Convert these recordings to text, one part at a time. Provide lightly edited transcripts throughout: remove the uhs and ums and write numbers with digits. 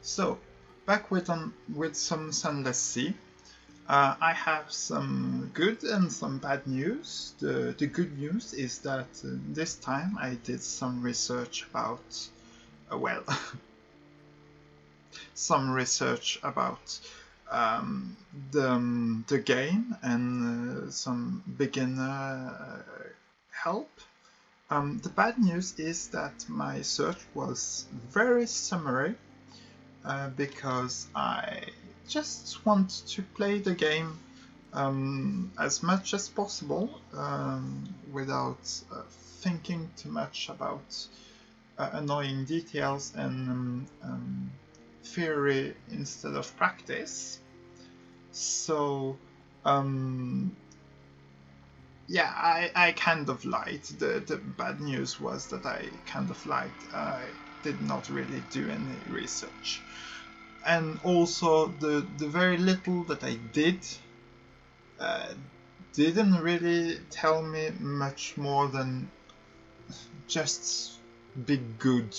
So, back with some Sunless Sea. I have some good and some bad news. The good news is that this time I did some research about, well, some research about the game and some beginner help. The bad news is that my search was very summary because I just want to play the game as much as possible without thinking too much about annoying details and theory instead of practice. So yeah, I kind of lied. The bad news was that I kind of lied. I did not really do any research. And also the very little that I did didn't really tell me much more than just be good.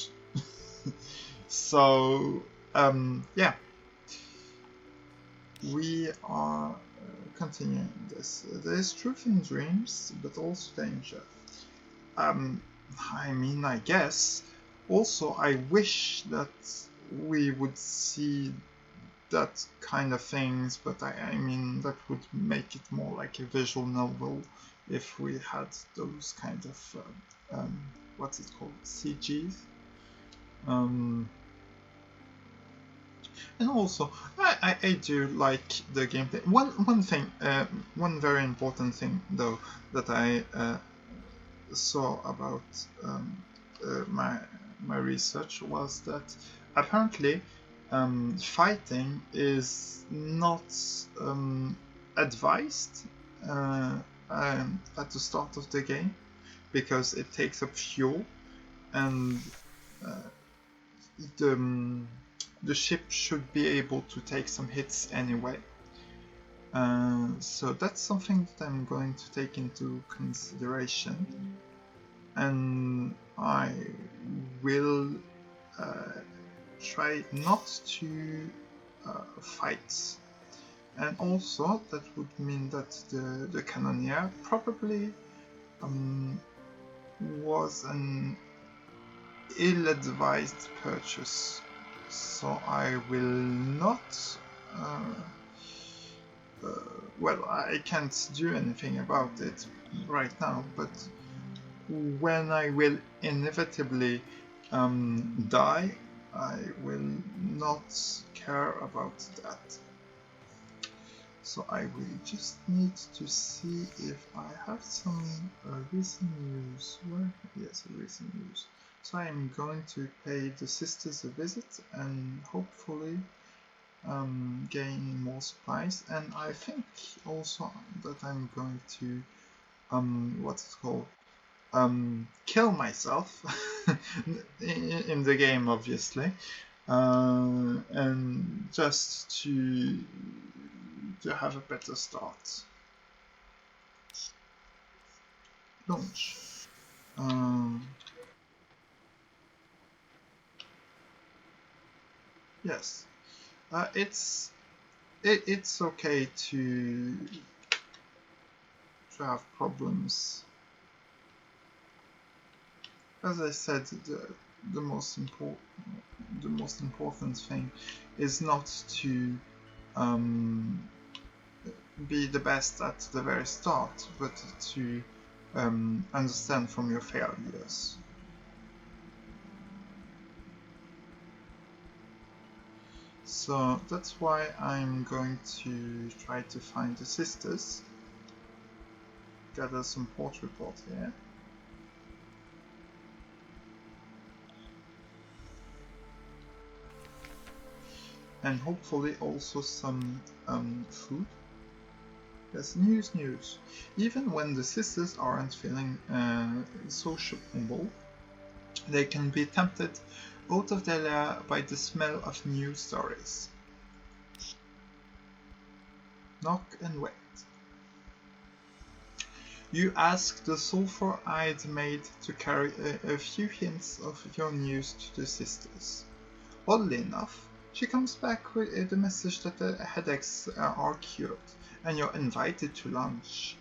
So yeah, we are continuing this. There is truth in dreams, but also danger. I guess. Also, I wish that we would see that kind of things, but I mean that would make it more like a visual novel if we had those kind of what's it called, CGs. And also, I do like the gameplay. One thing, one very important thing though that I saw about my research was that apparently fighting is not advised at the start of the game because it takes up fuel and the ship should be able to take some hits anyway. So that's something that I'm going to take into consideration, and I will try not to fight. And also that would mean that the cannoneer probably was an ill-advised purchase, so I will not well, I can't do anything about it right now, but when I will inevitably die, I will not care about that. So I will just need to see if I have some recent news. Yes, recent news. So I'm going to pay the sisters a visit and hopefully gain more supplies. And I think also that I'm going to what's it called? Kill myself in the game, obviously, and just to have a better start. Launch. Yes, it's okay to have problems. As I said, the most important thing is not to be the best at the very start, but to understand from your failures. So that's why I'm going to try to find the sisters, gather some port report here. And hopefully also some food. Yes, news. Even when the sisters aren't feeling sociable, they can be tempted out of their lair by the smell of new stories. Knock and wait. You ask the sulphur-eyed maid to carry a few hints of your news to the sisters. Oddly enough, She comes back with the message that the headaches are cured and you're invited to lunch.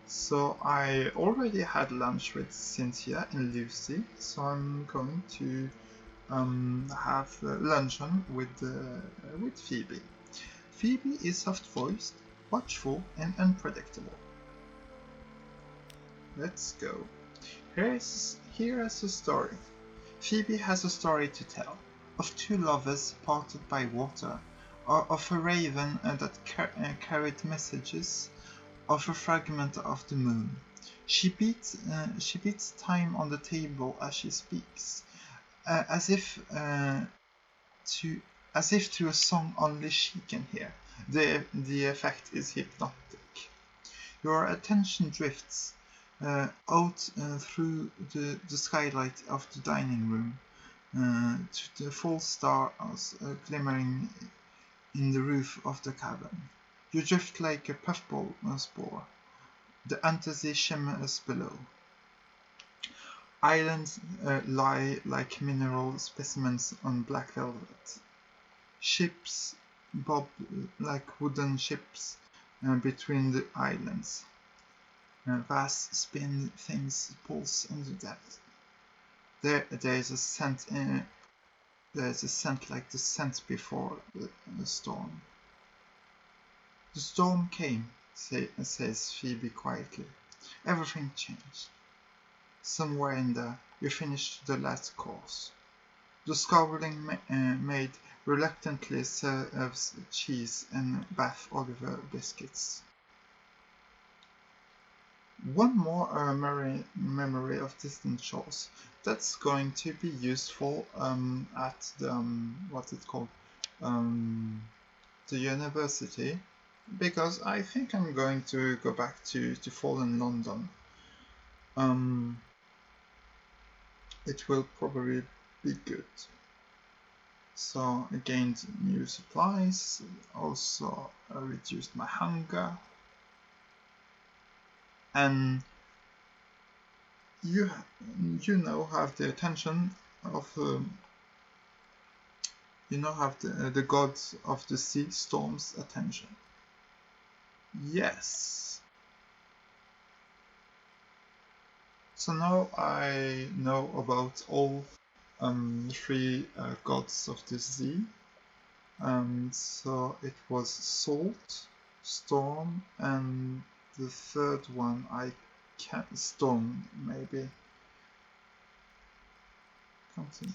So I already had lunch with Cynthia and Lucy, so I'm going to have luncheon with Phoebe. Phoebe is soft-voiced, watchful, and unpredictable. Let's go. Here's a story. Phoebe has a story to tell, of two lovers parted by water, or of a raven that carried messages, of a fragment of the moon. She beats time on the table as she speaks, as if to a song only she can hear. The effect is hypnotic. Your attention drifts out through the skylight of the dining room to the full stars glimmering in the roof of the cabin. You drift like a puffball spore. The fantasy shimmers below. Islands lie like mineral specimens on black velvet. Ships bob like wooden ships between the islands. Vast spin things pulse under that. There's a scent like the scent before the storm. The storm came, says Phoebe quietly. Everything changed. Somewhere in there, you finished the last course. The scowling maid reluctantly serves cheese and Bath Oliver biscuits. One more memory of distant shores. That's going to be useful at the what's it called? The university, because I think I'm going to go back to Fallen London. It will probably be good. So I gained new supplies, also reduced my hunger, and you now have the attention of you now have the gods of the sea storm's attention. Yes. So now I know about all three gods of the sea. So it was salt, storm, and the third one I can't. Storm, maybe. Continue.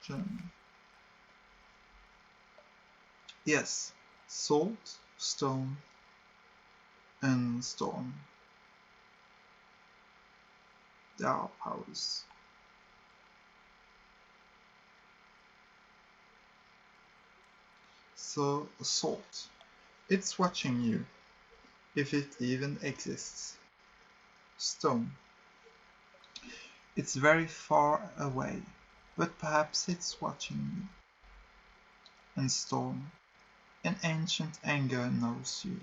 Journey. Yes, salt, stone, and storm. They are powers. So, salt. It's watching you, if it even exists. Stone. It's very far away, but perhaps it's watching you. And storm. An ancient anger knows you.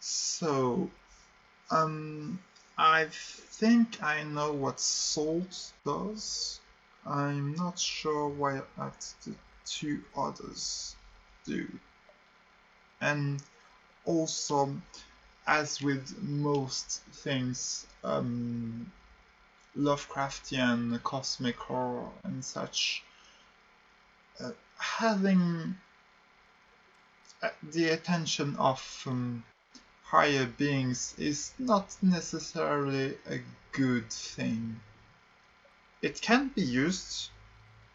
So, I think I know what salt does. I'm not sure what the two others do. And also, as with most things Lovecraftian, cosmic horror and such, having the attention of higher beings is not necessarily a good thing. It can be used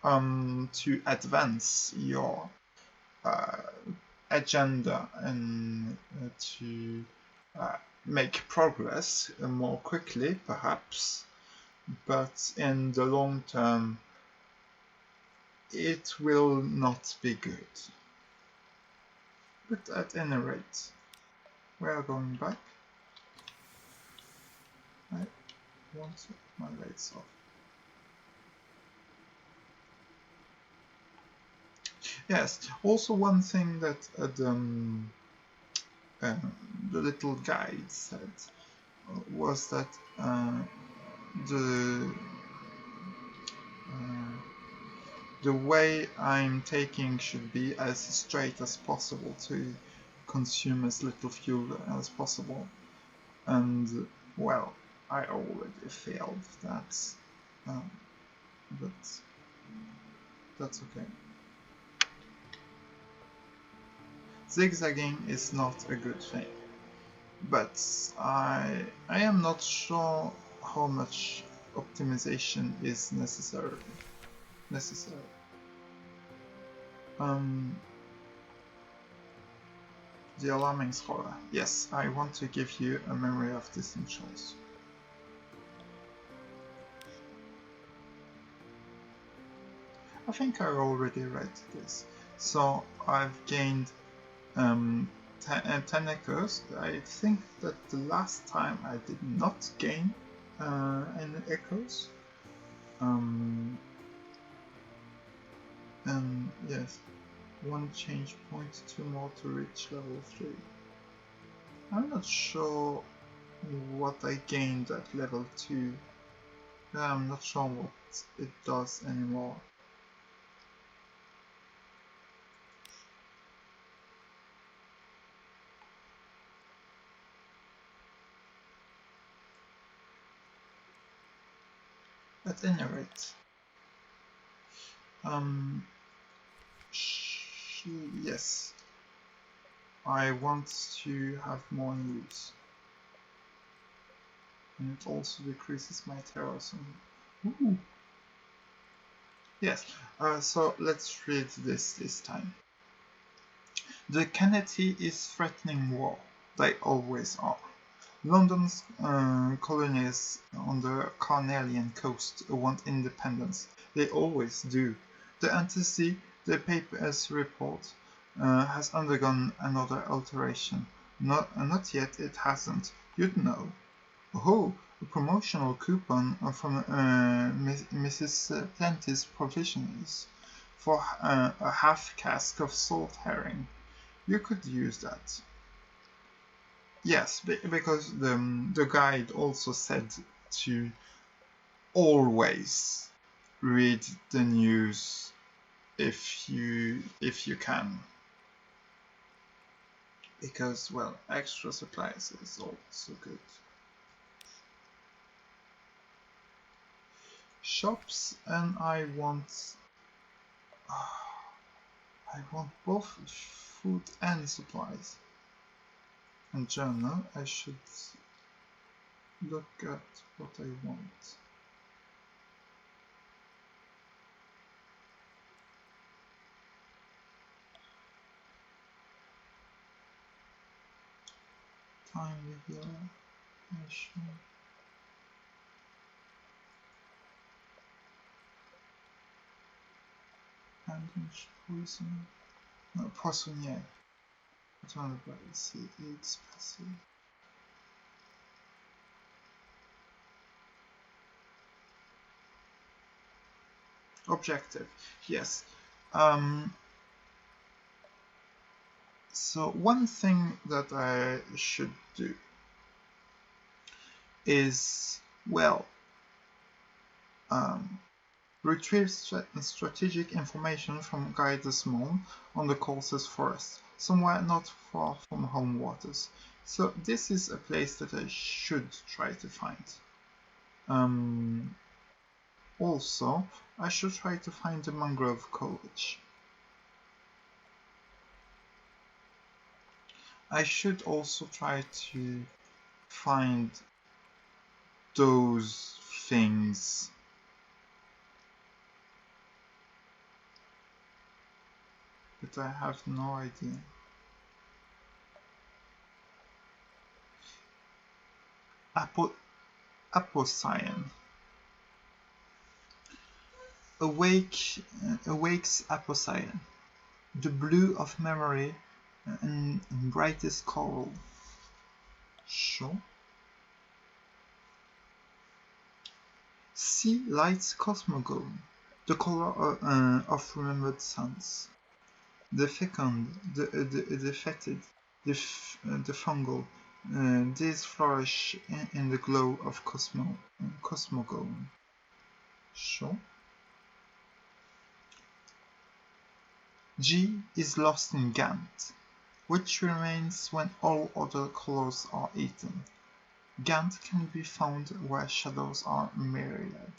to advance your agenda and to make progress more quickly, perhaps, but in the long term, it will not be good. But at any rate, we are going back. I want my lights off. Yes, also one thing that the little guide said was that the uh, the way I'm taking should be as straight as possible to consume as little fuel as possible. And well, I already failed that, um, but that's okay. Zigzagging is not a good thing, but I am not sure how much optimization is necessary. Um, the alarming scholar. Yes, I want to give you a memory of distinctions. I think I already read this. So I've gained 10 echoes. I think that the last time I did not gain any echoes. And yes, 1 change point, 2 more to reach level 3. I'm not sure what I gained at level 2. I'm not sure what it does anymore. At any rate, yes, I want to have more news, and it also decreases my terrorism. Ooh. Yes, so let's read this time. The Kennedy is threatening war. They always are. London's colonies on the Carnelian coast want independence. They always do. The Anti-Sea, the paper's report, has undergone another alteration. Not yet, it hasn't. You'd know. Oh, a promotional coupon from Mrs. Plenty's Provisions for a half cask of salt herring. You could use that. Yes, because the guide also said to always read the news if you can, because well, extra supplies is also good. Shops, and I want both food and supplies. And journal, I should look at what I want. Timely healer, nation. Bandage, poison. No, poissonnier. Return by sea, it's passive. Objective, yes. So one thing that I should do is, well, retrieve strategic information from Guy Desmond on the Colses Forest, somewhere not far from home waters. So this is a place that I should try to find. Also, I should try to find the mangrove college. I should also try to find those things. But I have no idea. Apocyan. Awakes Apocyan. The blue of memory and brightest coral. Sure. Sea lights cosmogone. The color of remembered suns. The fecund, the fetid, the fungal, These flourish in the glow of cosmogone. Sure. G is lost in Gant, which remains when all other colors are eaten. Gant can be found where shadows are myriad.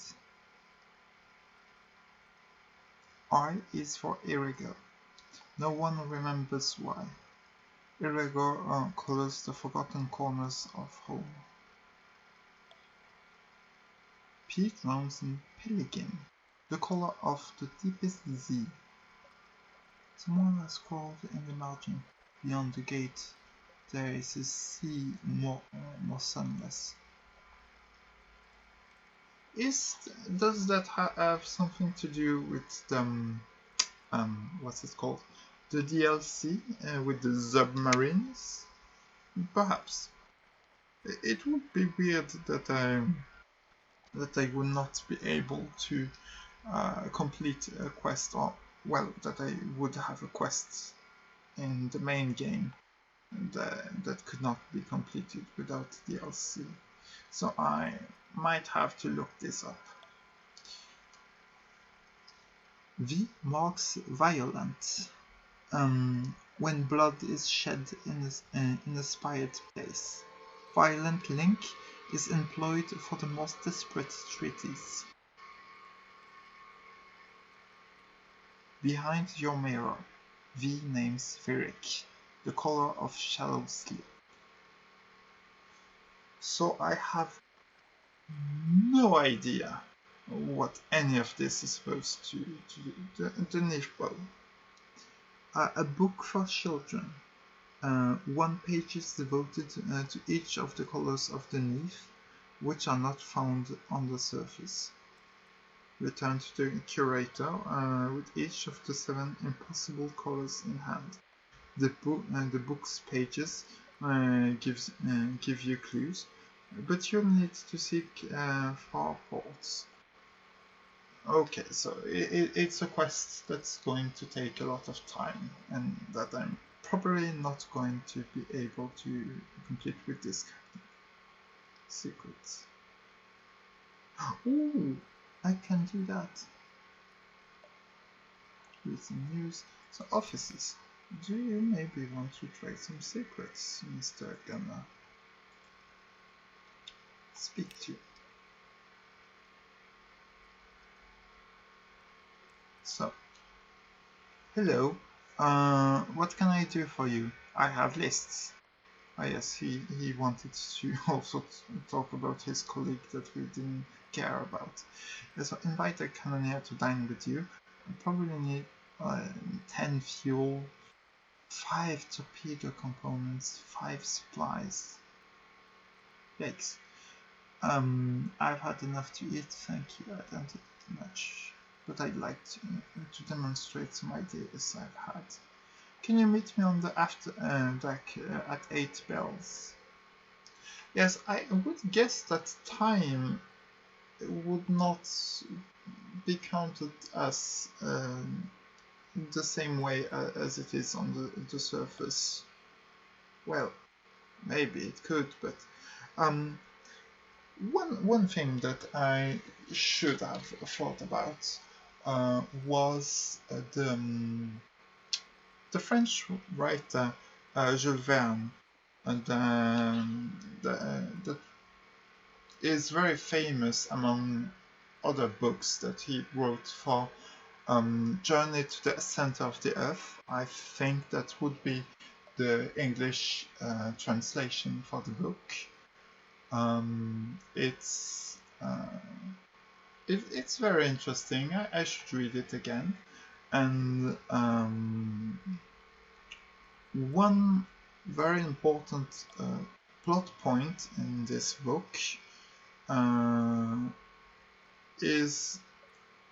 I is for irregular. No one remembers why. Irregular colors the forgotten corners of home. P drowns in Pelican, the color of the deepest Z. Someone has scrawled in the margin. Beyond the gate, there is a sea more sunless. Does that have something to do with the what's it called? The DLC with the submarines? Perhaps. It would be weird that I would not be able to complete a quest, or well, that I would have a quest in the main game that could not be completed without DLC. So I might have to look this up. V marks violent. When blood is shed in a spied place. Violent link is employed for the most desperate treaties. Behind your mirror, V names Virik, the color of shallow sleep. So I have no idea what any of this is supposed to do. The Nifbo. A book for children. One page is devoted to each of the colors of the Nif, which are not found on the surface. Return to the curator with each of the 7 impossible colors in hand. The book's pages give you clues, but you'll need to seek far ports. Okay, so it's a quest that's going to take a lot of time, and that I'm probably not going to be able to complete with this secret. Ooh, I can do that. Recent news. So offices. Do you maybe want to trade some secrets, Mr. Gunner? Speak to you. So, hello. What can I do for you? I have lists. Ah yes, he wanted to also talk about his colleague that we didn't care about. So invite a cannoneer to dine with you. You probably need 10 fuel, 5 torpedo components, 5 supplies. Yikes. I've had enough to eat, thank you. I don't eat much, but I'd like to demonstrate some ideas I've had. Can you meet me on the after deck at 8 bells? Yes, I would guess that time would not be counted as the same way as it is on the surface. Well, maybe it could, but one thing that I should have thought about was the French writer Jules Verne, that is very famous among other books that he wrote for Journey to the Center of the Earth. I think that would be the English translation for the book. It's very interesting. I should read it again. And one very important plot point in this book is,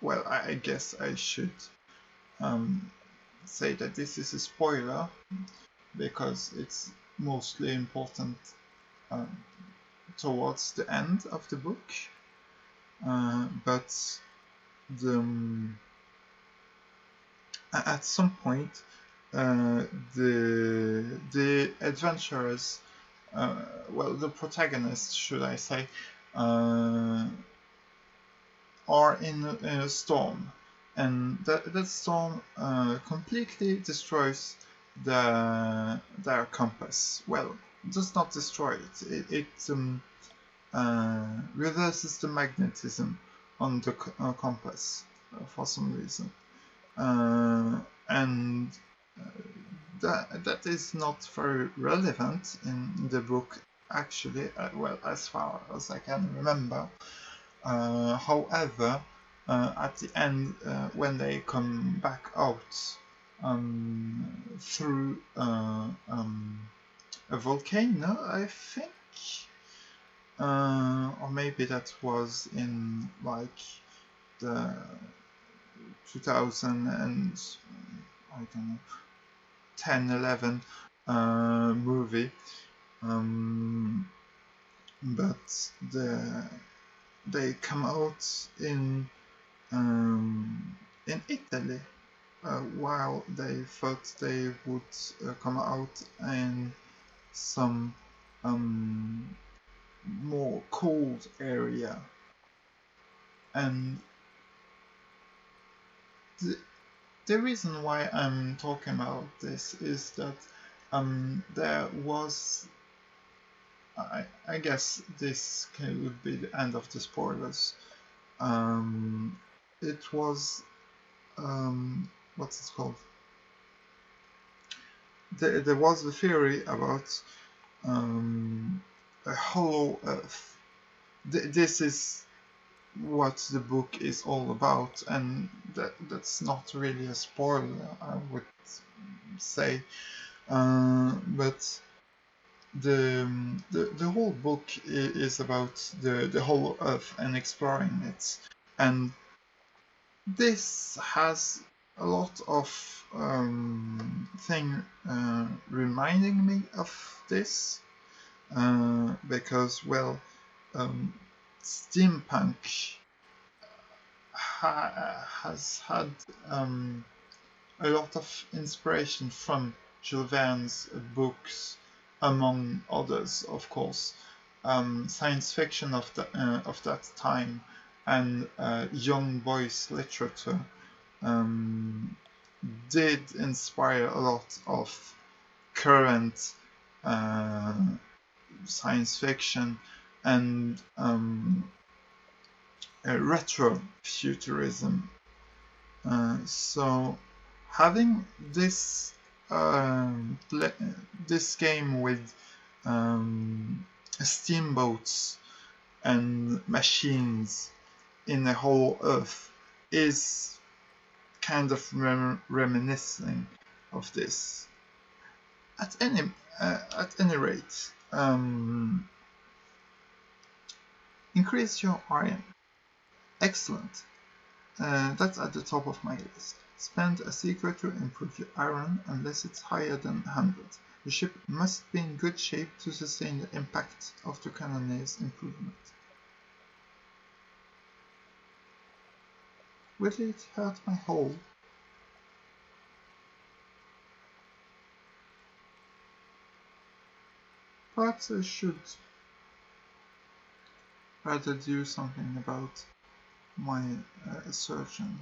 well, I guess I should say that this is a spoiler because it's mostly important towards the end of the book, but at some point the adventurers well, the protagonists, should I say, are in a storm, and that storm completely destroys their compass. Well, it does not destroy it. Reverses the magnetism on the compass for some reason, and that is not very relevant in the book, actually. Well, as far as I can remember. However, at the end, when they come back out through a volcano, I think, or maybe that was in like the 2000 and I don't know 10-11 movie, but they come out in Italy, while they thought they would come out in some more cold area. And the reason why I'm talking about this is that there was, I guess this would be the end of the spoilers. It was, what's it called? There was the theory about a hollow Earth. This is what the book is all about, and that's not really a spoiler, I would say. But the whole book is about the whole Earth and exploring it, and this has a lot of thing reminding me of this, because, well, steampunk has had a lot of inspiration from Jules Verne's books, among others, of course. Science fiction of that time and young boys literature did inspire a lot of current science fiction and retro futurism. So having this this game with steamboats and machines in the whole Earth is kind of reminiscing of this. At any rate, increase your iron. Excellent. That's at the top of my list. Spend a secret to improve your iron unless it's higher than 100. The ship must be in good shape to sustain the impact of the cannonier's improvement. Will it hurt my hull? Perhaps I should rather do something about my surgeon.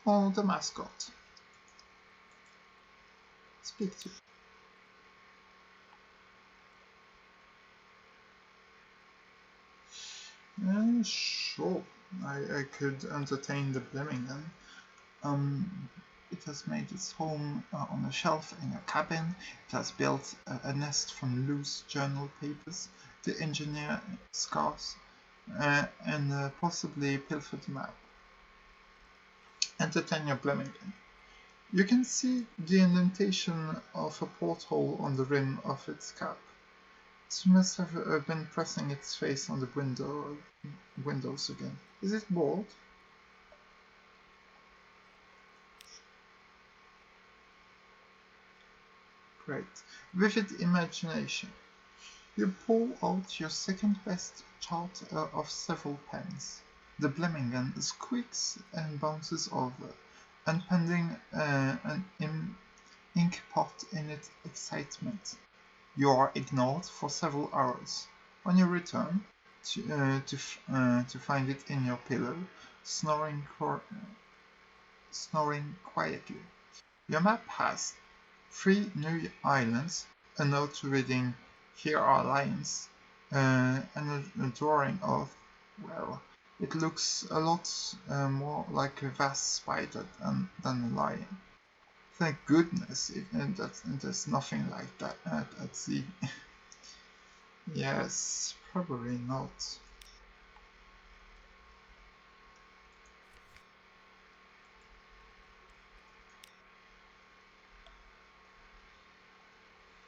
Oh, the mascot. Speak to. Sure, I could entertain the Birmingham. It has made its home on a shelf in a cabin. It has built a nest from loose journal papers. The engineer scarce and possibly pilfered the map. Entertain your Birmingham. You can see the indentation of a porthole on the rim of its cap. It must have been pressing its face on the windows again. Is it bored? Great. Vivid imagination. You pull out your second best chart of several pens. The blaming gun squeaks and bounces over, unpending an ink pot in its excitement. You are ignored for several hours. On your return, to find it in your pillow, snoring quietly. Your map has 3 new islands, a note reading "Here are lions", and a drawing of, well, it looks a lot more like a vast spider than a lion. Thank goodness there's nothing like that at sea. Yes, probably not.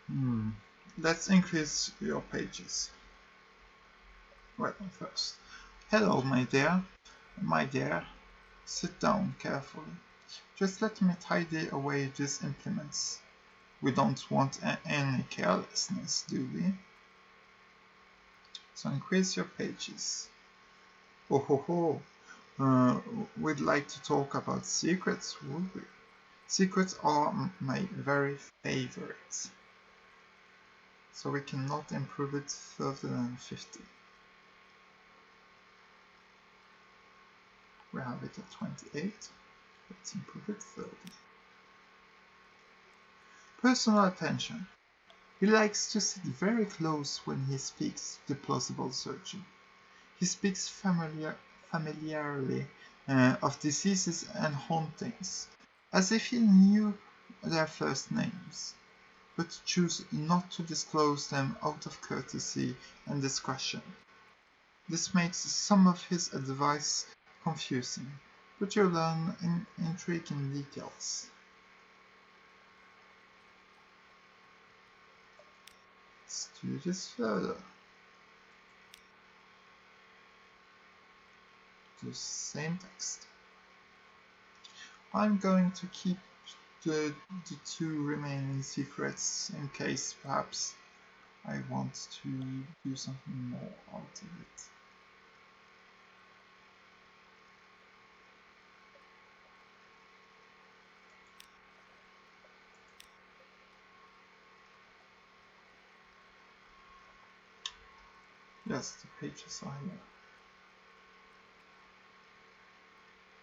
Hmm. Let's increase your pages. Well, first. Hello, my dear. Sit down carefully. Just let me tidy away these implements. We don't want any carelessness, do we? So increase your pages. Oh ho ho! We'd like to talk about secrets, would we? Secrets are my very favorite. So we cannot improve it further than 50. We have it at 28. Let's improve it 30. Personal attention. He likes to sit very close when he speaks to the plausible surgeon. He speaks familiarly of diseases and hauntings, as if he knew their first names, but choose not to disclose them out of courtesy and discretion. This makes some of his advice confusing, but you learn intriguing details. Let's do this further. The same text. I'm going to keep the 2 remaining secrets in case perhaps I want to do something more out of it. Yes, the pages are here.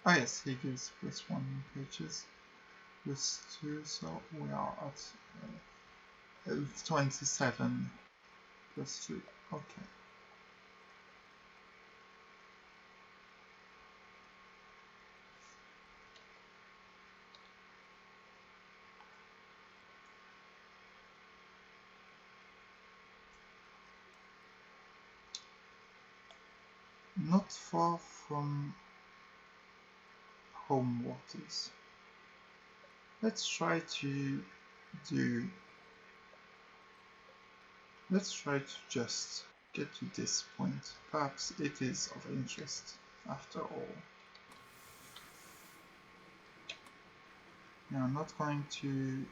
Oh yes, he gives +1 pages, +2, so we are at 27 +3. Okay. Not far from home waters. Let's try to do. Let's try to just get to this point. Perhaps it is of interest after all. Now, I'm not going to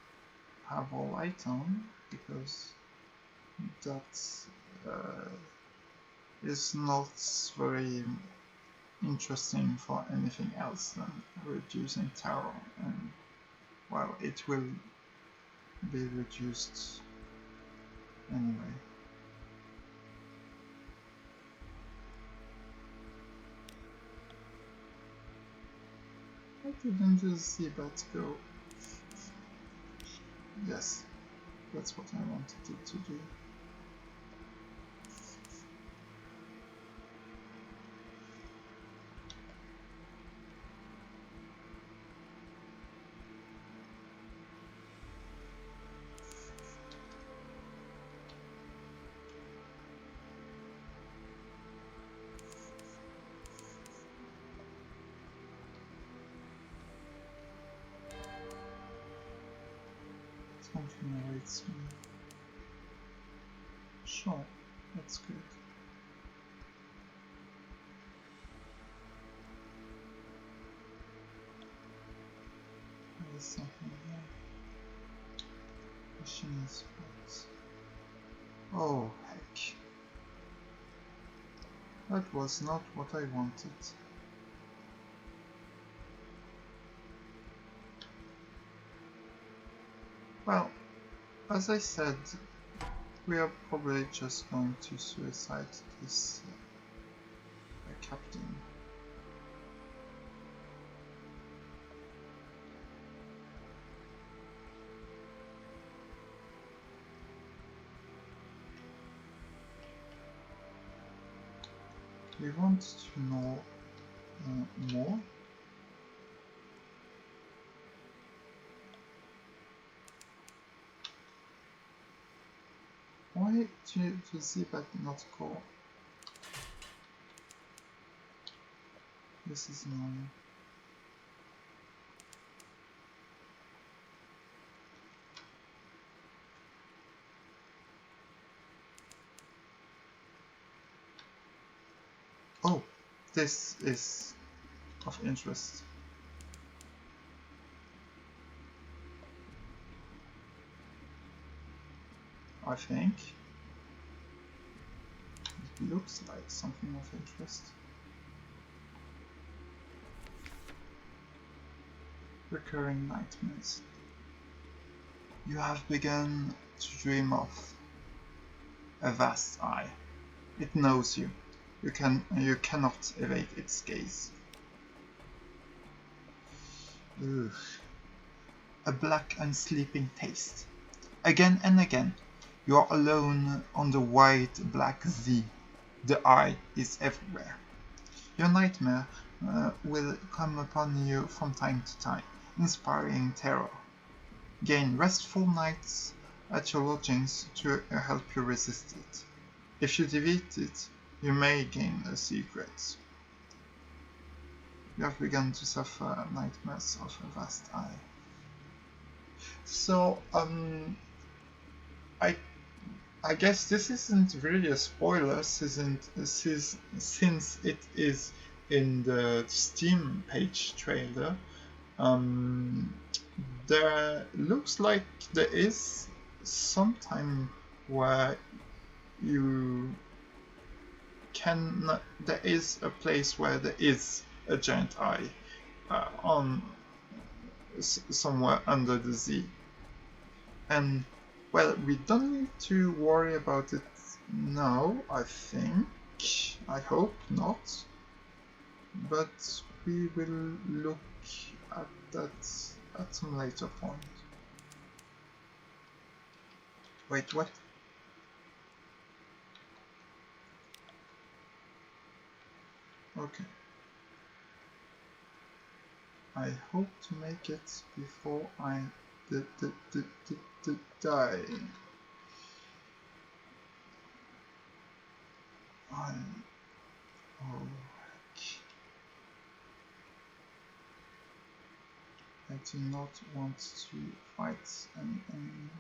have all light on because that is not very interesting for anything else than reducing terror, and well, it will be reduced anyway. I didn't just see that go. Yes, that's what I wanted it to do. Something awaits me. Sure, that's good. There's something here. Machine spots. Oh, heck. That was not what I wanted. Well, as I said, we are probably just going to suicide this captain. We want to know more. Why do the but not go? This is annoying. Oh, this is of interest. I think it looks like something of interest. Recurring nightmares. You have begun to dream of a vast eye. It knows you. You cannot evade its gaze. Ugh. A black and sleeping taste. Again and again, you are alone on the wide black sea. The eye is everywhere. Your nightmare will come upon you from time to time, inspiring terror. Gain restful nights at your lodgings to help you resist it. If you defeat it, you may gain a secret. You have begun to suffer nightmares of a vast eye. So, I guess this isn't really a spoiler since it is in the Steam page trailer. There looks like there is some time where you can. There is a place where there is a giant eye on somewhere under the sea, and well, we don't need to worry about it now. I think. I hope not. But we will look at that at some later point. Wait, what? Okay. I hope to make it before I die. I do not want to fight any enemy.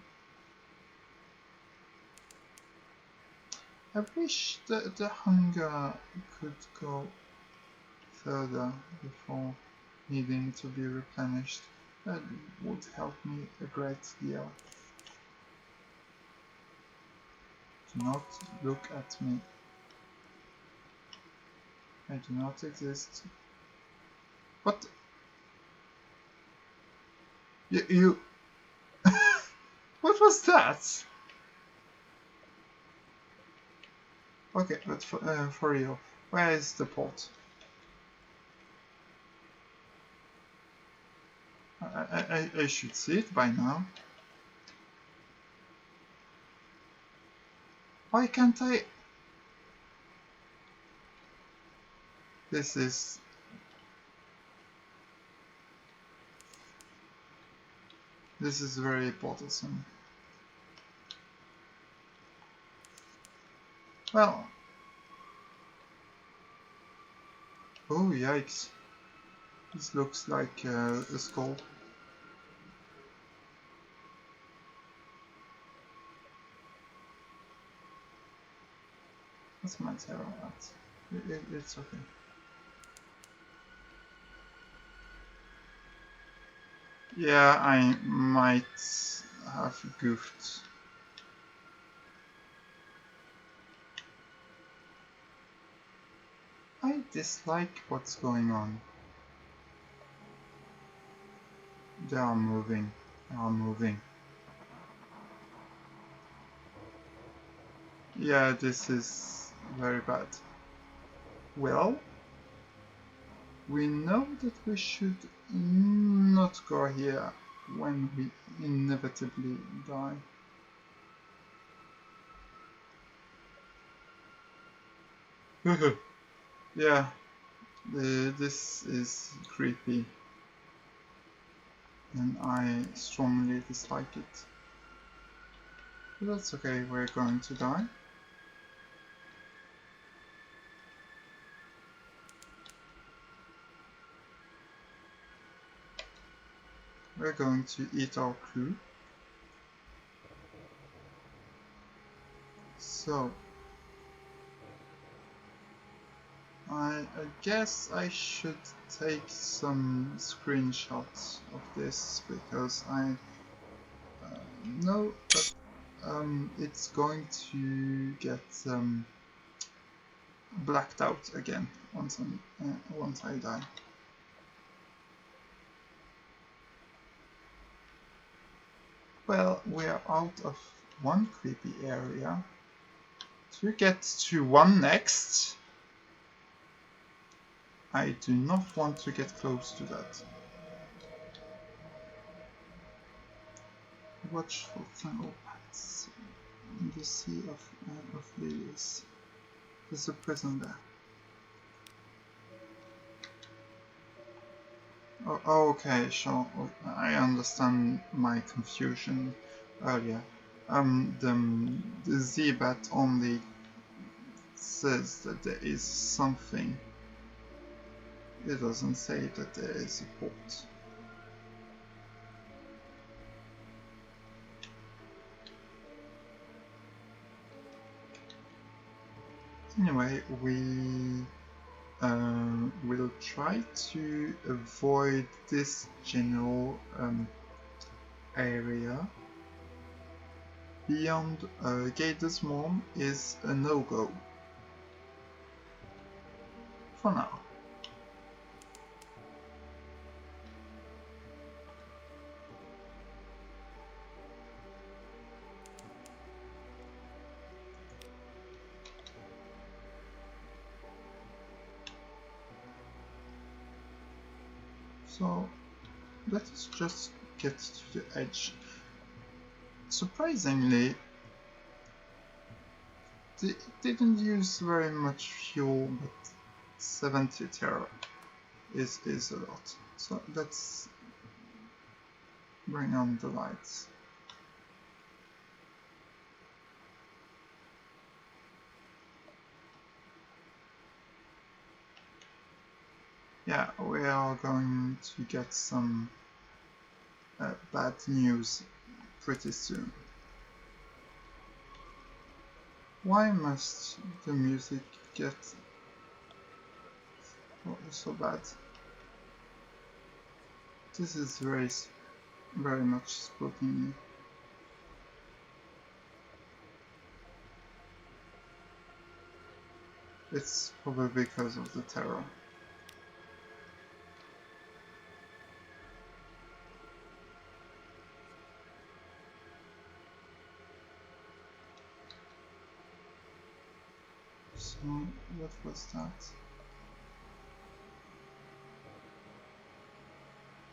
I wish the hunger could go further before needing to be replenished. That would help me a great deal. Do not look at me. I do not exist. What? You what was that? Okay, but for real, where is the port? I should see it by now. Why can't I? This is very bothersome. Well, oh yikes! This looks like a skull. What's my terror at? It's okay. Yeah, I might have goofed. I dislike what's going on. They are moving. They are moving. Yeah, this is very bad. Well, we know that we should not go here when we inevitably die. Yeah, this is creepy, and I strongly dislike it. But that's okay, we're going to die. We're going to eat our clue. So, I guess I should take some screenshots of this because I know that it's going to get blacked out again once I die. Well, we're out of one creepy area. To get to one next, I do not want to get close to that. Watchful thermopats in the sea of lilies. There's a prison there. Oh, okay, sure. I understand my confusion earlier. The Z-bat only says that there is something. It doesn't say that there is a port. Anyway, we will try to avoid this general area. Beyond Gator's mom is a no-go. For now. So let us just get to the edge. Surprisingly, it didn't use very much fuel, but 70 tera is a lot. So let's bring on the lights. Yeah, we are going to get some bad news pretty soon. Why must the music get so bad? This is very much spooking me. It's probably because of the terror. So, what was that?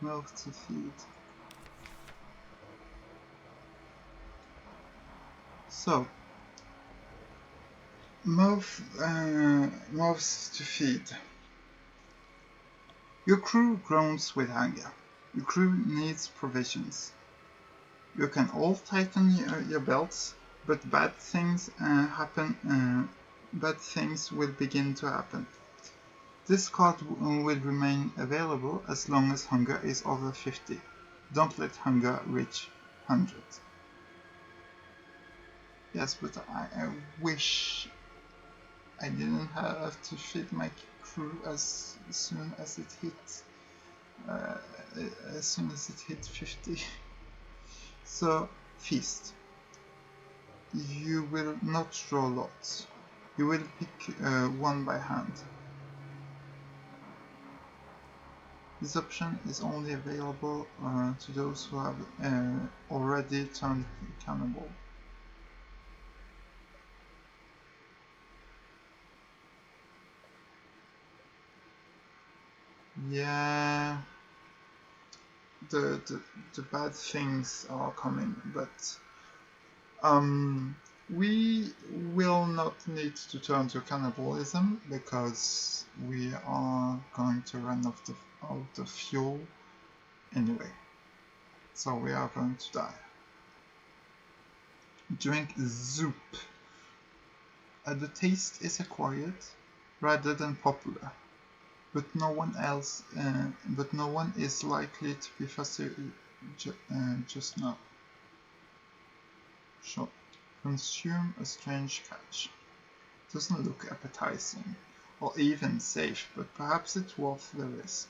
Milk to feed. So, mouths to feed. Your crew groans with hunger. Your crew needs provisions. You can all tighten your belts, but bad things happen. Bad things will begin to happen. This card will remain available as long as hunger is over 50. Don't let hunger reach 100. Yes, but I wish I didn't have to feed my crew as soon as it hit 50. So, feast. You will not draw lots. You will pick one by hand. This option is only available to those who have already turned cannibal. Yeah, the bad things are coming, but we will not need to turn to cannibalism because we are going to run out of fuel anyway. So we are going to die. Drink soup. The taste is acquired rather than popular, but no one is likely to be fussy just now. Sure. Consume a strange catch. Doesn't look appetizing or even safe, but perhaps it's worth the risk.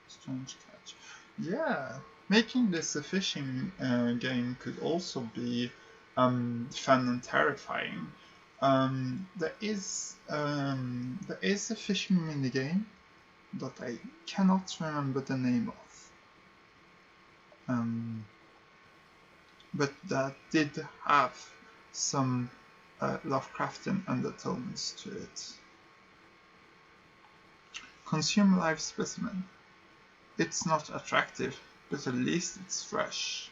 Strange catch. Yeah, making this a fishing game could also be fun and terrifying. There is a fishing minigame that I cannot remember the name of, but that did have some Lovecraftian undertones to it. Consume live specimen. It's not attractive, but at least it's fresh.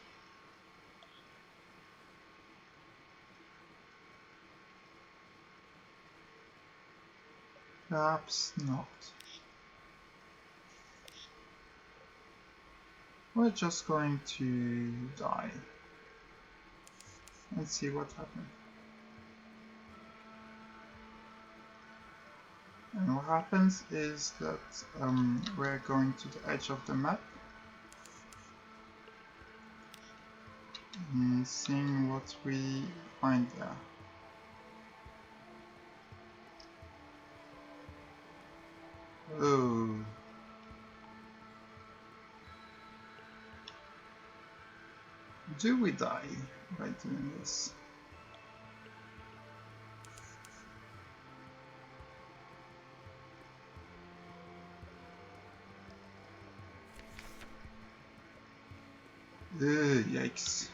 Perhaps not. We're just going to die and see what happens. And what happens is that we're going to the edge of the map and seeing what we find there. Oh. Do we die by doing this? Yikes.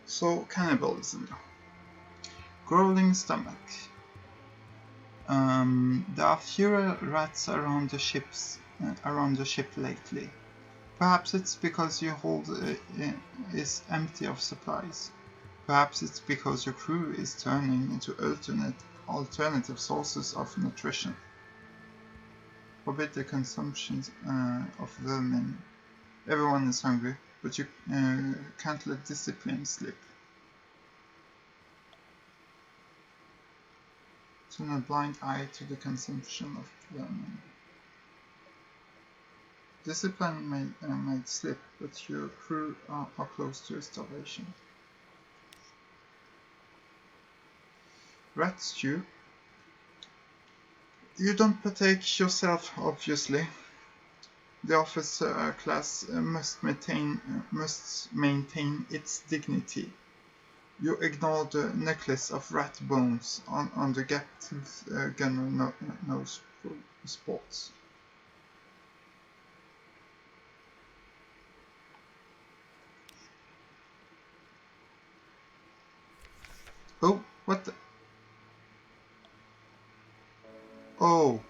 So, cannibalism. Growling stomach. There are fewer rats around the ship lately. Perhaps it's because your hold is empty of supplies. Perhaps it's because your crew is turning into alternative sources of nutrition. Forbid the consumption of vermin. Everyone is hungry, but you can't let discipline slip. Turn a blind eye to the consumption of vermin. Discipline might slip, but your crew are close to starvation. Rat stew. You don't partake yourself, obviously. The officer class must maintain its dignity. You ignore the necklace of rat bones on the gap-toothed gunner nose sports. Oh, what the? Oh.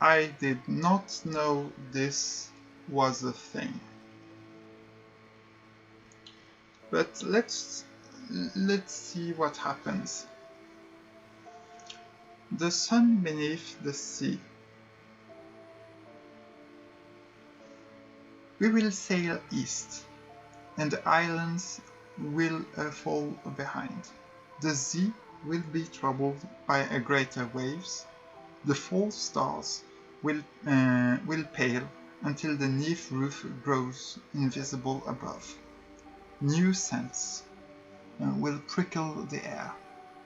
I did not know this was a thing. But let's see what happens. The sun beneath the sea. We will sail east, and the islands will fall behind. The sea will be troubled by greater waves. The false stars will pale until the neath roof grows invisible above. New scents will prickle the air,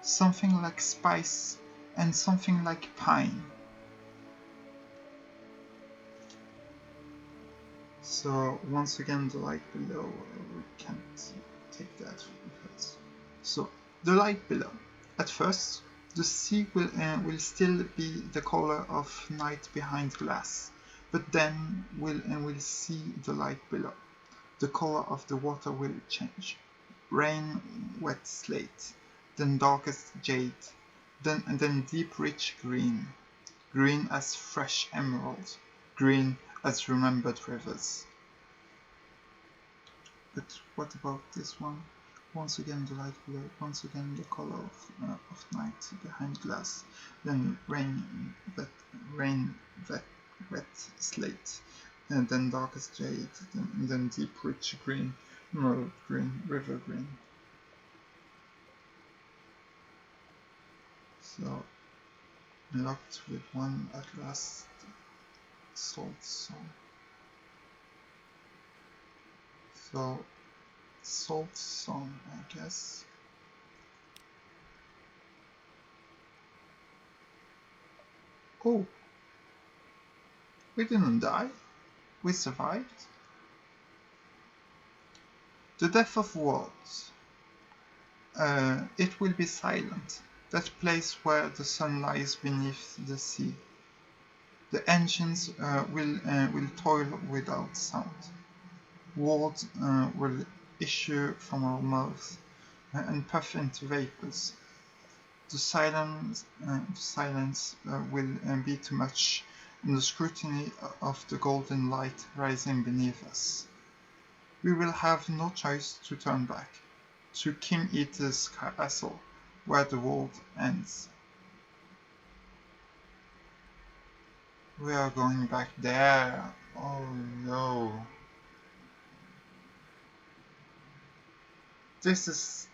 something like spice and something like pine. So once again, the light below, we can't take that. So the light below. At first, the sea will still be the color of night behind glass, but then we'll see the light below. The color of the water will change. Rain, wet slate. then darkest jade, then deep rich green, green as fresh emerald, green as remembered rivers. But what about this one? Once again the light below, once again the color of night behind glass, then rain, wet slate, and then darkest jade, then deep rich green, emerald green, river green. So, locked with one at last, salt song. So, salt song, I guess. Oh, we didn't die. We survived. The death of worlds. It will be silent, that place where the sun lies beneath the sea. The engines will toil without sound. Words will issue from our mouths and puff into vapors. The silence will be too much in the scrutiny of the golden light rising beneath us. We will have no choice to turn back to King Eater's castle, where the world ends. We are going back there. Oh no. This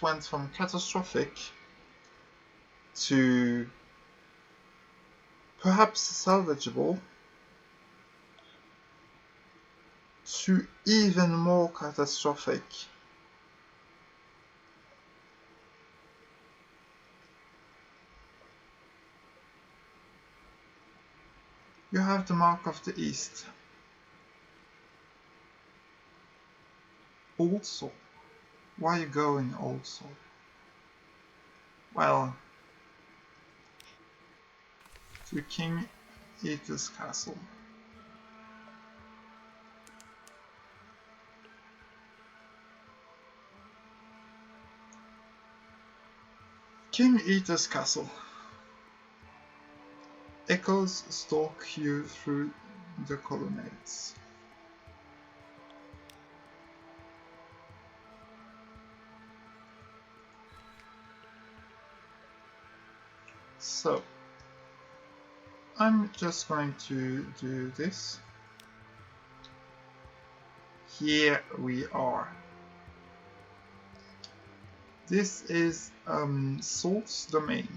went from catastrophic to perhaps salvageable to even more catastrophic. You have the mark of the East. Old Soul. Why are you going, Old Soul? Well, to King Eater's castle. King Eater's castle. Echoes stalk you through the colonnades. So, I'm just going to do this. Here we are. This is Salt's domain.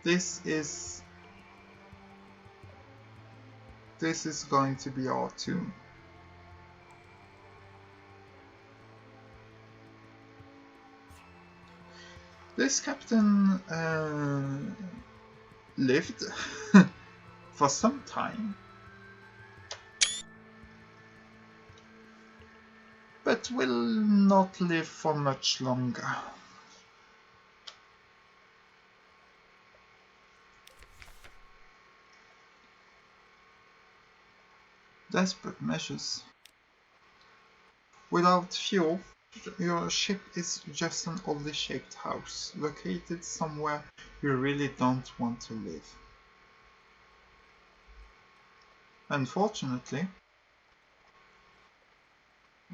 This is going to be our tomb. This captain lived for some time, but will not live for much longer. Desperate measures. Without fuel, your ship is just an oddly shaped house, located somewhere you really don't want to live. Unfortunately,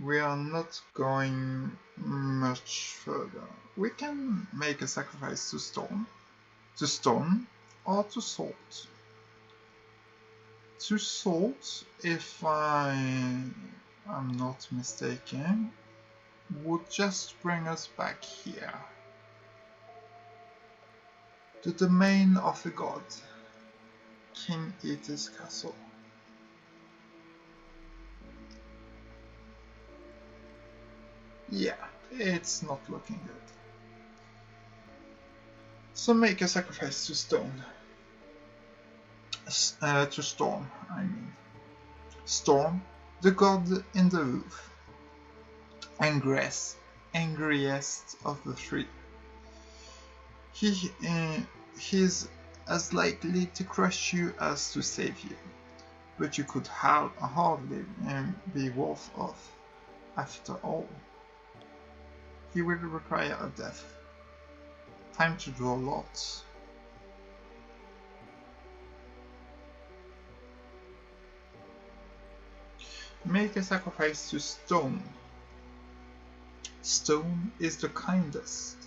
we are not going much further. We can make a sacrifice to stone, or to salt. To salt, if I am not mistaken, would just bring us back here. The domain of the god, King Eater's castle. Yeah, it's not looking good. So make a sacrifice to stone. To Storm, I mean. Storm, the god in the roof. Angriest of the three. He's as likely to crush you as to save you. but you could hardly be worth of. After all, he will require a death. Time to draw lots. Make a sacrifice to stone. Stone is the kindest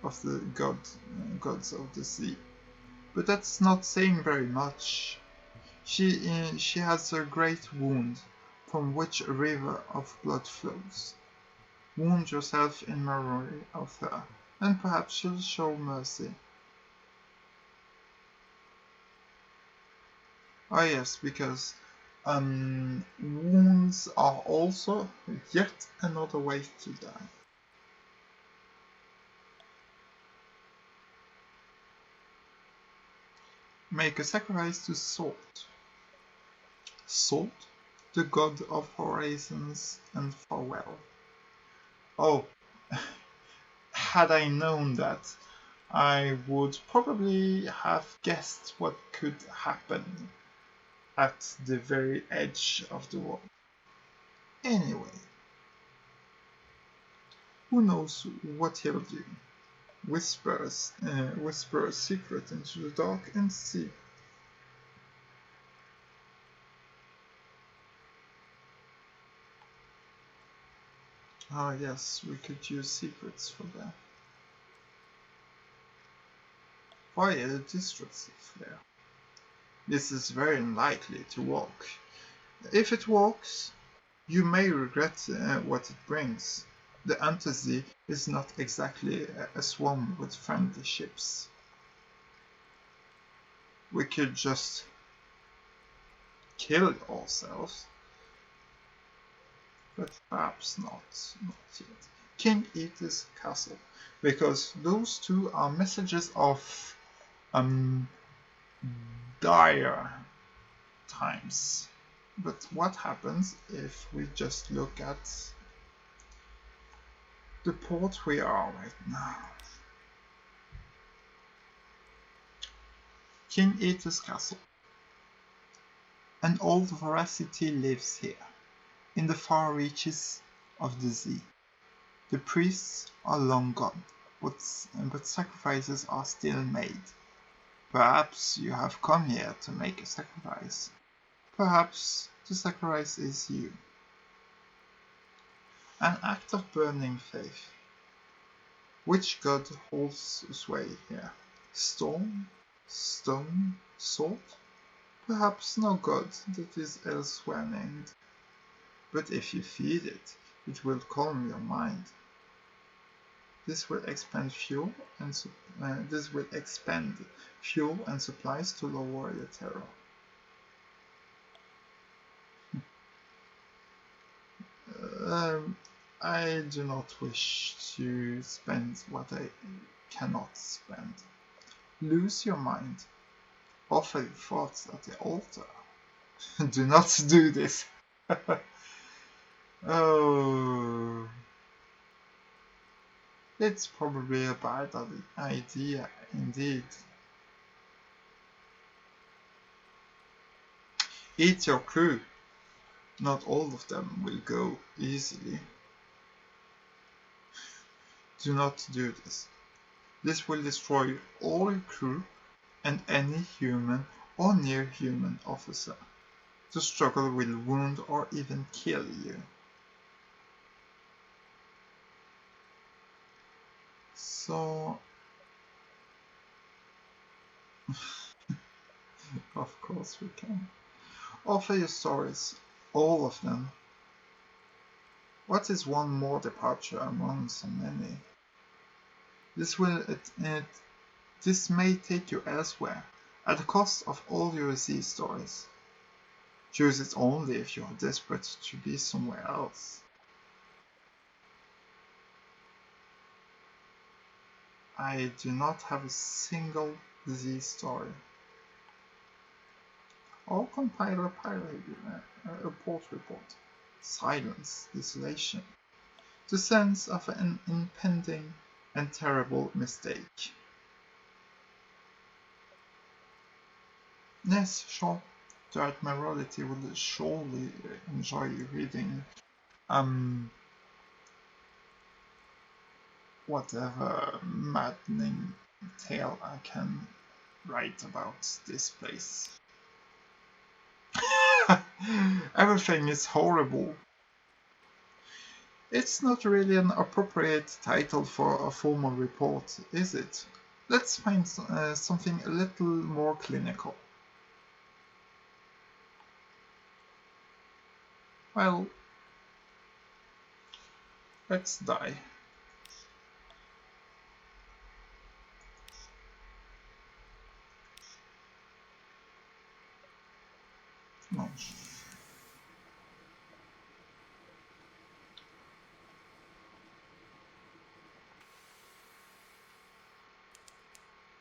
of the gods of the sea, but that's not saying very much. She has a great wound, from which a river of blood flows. Wound yourself in memory of her, and perhaps she'll show mercy. Oh yes, because wounds are also yet another way to die. Make a sacrifice to Salt. Salt, the god of horizons and farewell. Oh, had I known that, I would probably have guessed what could happen at the very edge of the world. Anyway, who knows what he'll do? Whisper a secret into the dark and see. Ah yes, we could use secrets for that. Fire a destructive flare. This is very unlikely to work. If it works, you may regret what it brings. The Untersee is not exactly a swarm with friendly ships. We could just kill ourselves, but perhaps not yet. King Eater's Castle, because those two are messages of dire times. But what happens if we just look at the port we are right now? King Eater's Castle. An old veracity lives here, in the far reaches of the sea. The priests are long gone, but sacrifices are still made. Perhaps you have come here to make a sacrifice. Perhaps the sacrifice is you. An act of burning faith. Which god holds sway here? Storm? Stone? Salt? Perhaps no god that is elsewhere named. But if you feed it, it will calm your mind. This will expend fuel and supplies to lower your terror. I do not wish to spend what I cannot spend. Lose your mind. Offer your thoughts at the altar. Do not do this. Oh, it's probably a bad idea indeed. Eat your crew. Not all of them will go easily. Do not do this. This will destroy all your crew and any human or near human officer. The struggle will wound or even kill you. So, of course we can. Offer your stories, all of them. What is one more departure among so many? This may take you elsewhere, at the cost of all your sea stories. Choose it only if you are desperate to be somewhere else. I do not have a single Z story. Or compile a port report. Silence, desolation. The sense of an impending and terrible mistake. Yes, sure. The Admiralty will surely enjoy reading whatever maddening tale I can write about this place. Everything is horrible. It's not really an appropriate title for a formal report, is it? Let's find something a little more clinical. Well, let's die. Launch.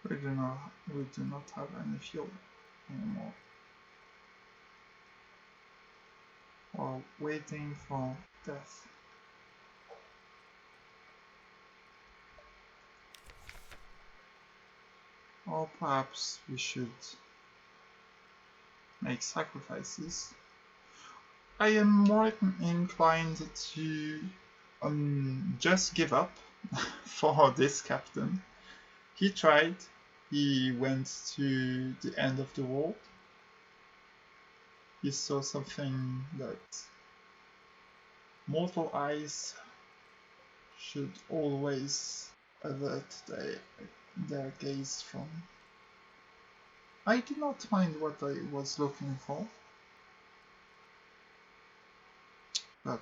We do not have any fuel anymore. While waiting for death. Or perhaps we should make sacrifices. I am more inclined to just give up for this captain. He tried. He went to the end of the world. He saw something that mortal eyes should always avert their gaze from. I did not find what I was looking for, but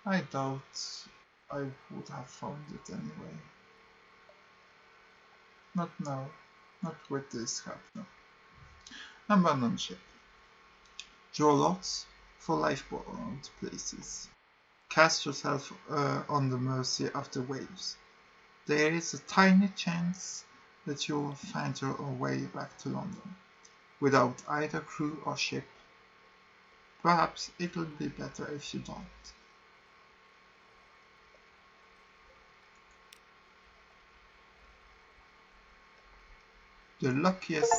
I doubt I would have found it anyway. Not now, not with this captain. Abandon ship. Draw lots for lifeboat places. Cast yourself on the mercy of the waves. There is a tiny chance that you will find your way back to London, without either crew or ship. Perhaps it would be better if you don't. The luckiest...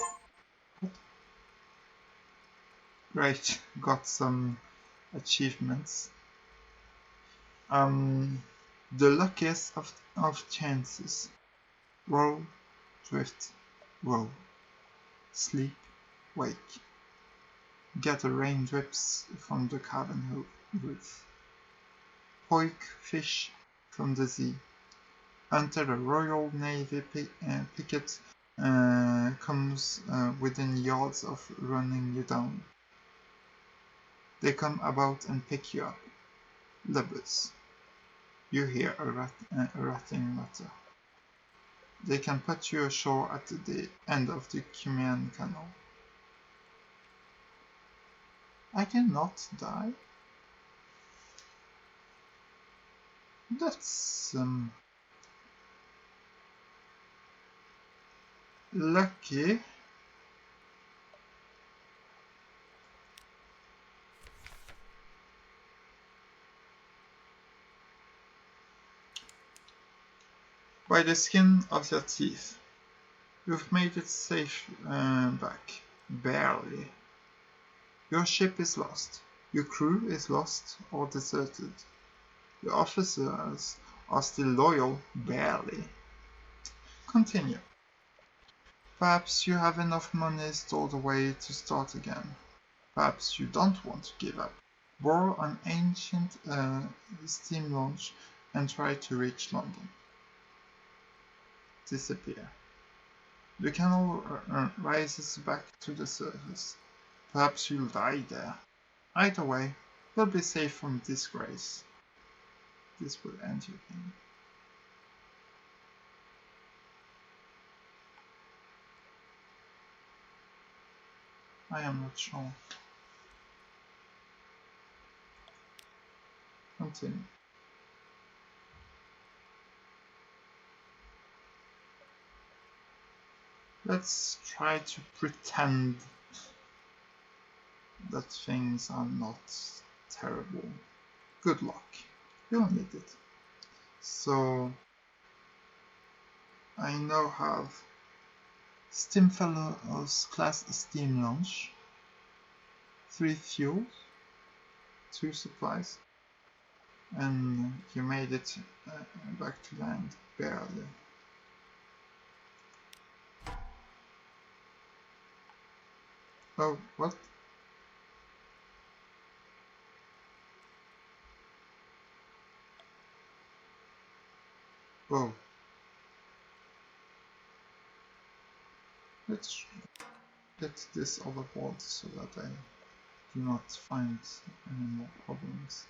Great, got some achievements. The luckiest of chances. Row, drift, row. Sleep, wake. Gather rain drips from the cabin roof. Poik fish from the sea. Until the Royal Navy picket comes within yards of running you down. They come about and pick you up. Lubbers. You hear a rattling mutter. They can put you ashore at the end of the Cumaean Canal. I cannot die. That's lucky. By the skin of your teeth. You've made it safe back. Barely. Your ship is lost. Your crew is lost or deserted. Your officers are still loyal. Barely. Continue. Perhaps you have enough money stored away to start again. Perhaps you don't want to give up. Borrow an ancient steam launch and try to reach London. Disappear. The canal rises back to the surface. Perhaps you'll die there. Either way, you'll be safe from disgrace. This will end your pain. I am not sure. Continue. Let's try to pretend that things are not terrible. Good luck. You'll need it. So I now have Steam Fellows class steam launch. 3 fuels, 2 supplies, and you made it back to land, barely. Oh, what? Oh. Let's get this overboard so that I do not find any more problems.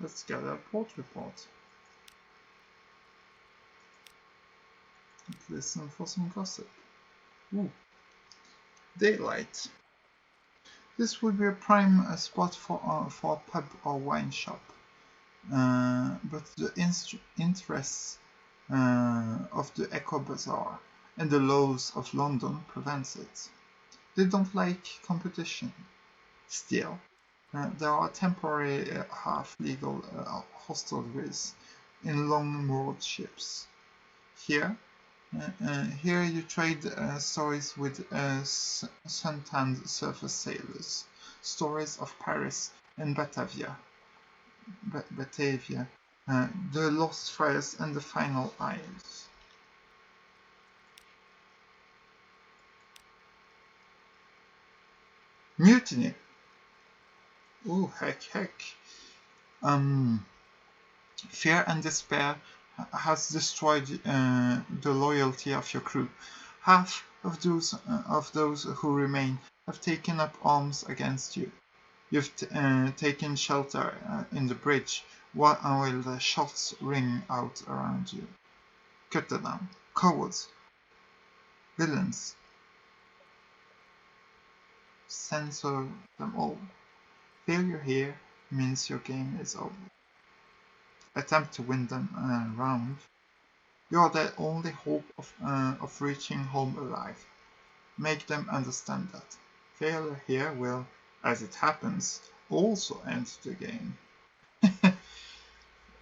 Let's get a port report. And listen for some gossip. Ooh. Daylight. This would be a prime spot for a pub or wine shop. But the interests of the Echo Bazaar and the laws of London prevents it. They don't like competition. Still, there are temporary half-legal hostelries in long-moored ships. Here you trade stories with suntanned surface sailors, stories of Paris and Batavia, the Lost Friars and the Final Isles. Mutiny! Oh, heck. Fear and despair has destroyed the loyalty of your crew. Half of those who remain have taken up arms against you. You've taken shelter in the bridge while the shots ring out around you. Cut them down. Cowards. Villains. Censor them all. Failure here means your game is over. Attempt to win them round. You are their only hope of reaching home alive. Make them understand that. Failure here will, as it happens, also end the game.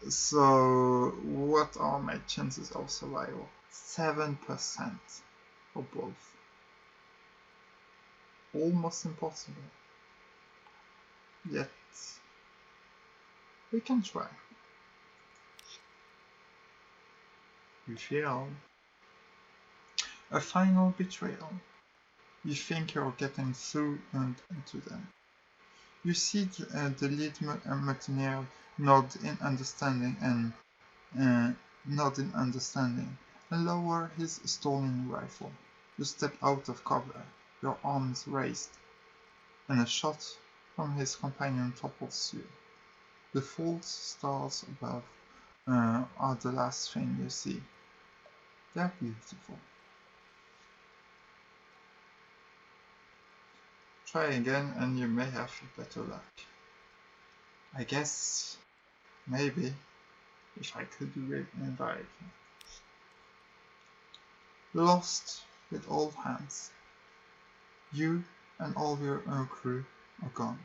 So, what are my chances of survival? 7% for both. Almost impossible. Yet, we can try. You feel a final betrayal. You think you're getting through to them. You see the lead mutineer nod in understanding and lower his stolen rifle. You step out of cover, your arms raised, and a shot from his companion topples you. The false stars above are the last thing you see. They're beautiful. Try again and you may have better luck. I guess, maybe, if I could revive. Lost with all hands. You and all your own crew are gone.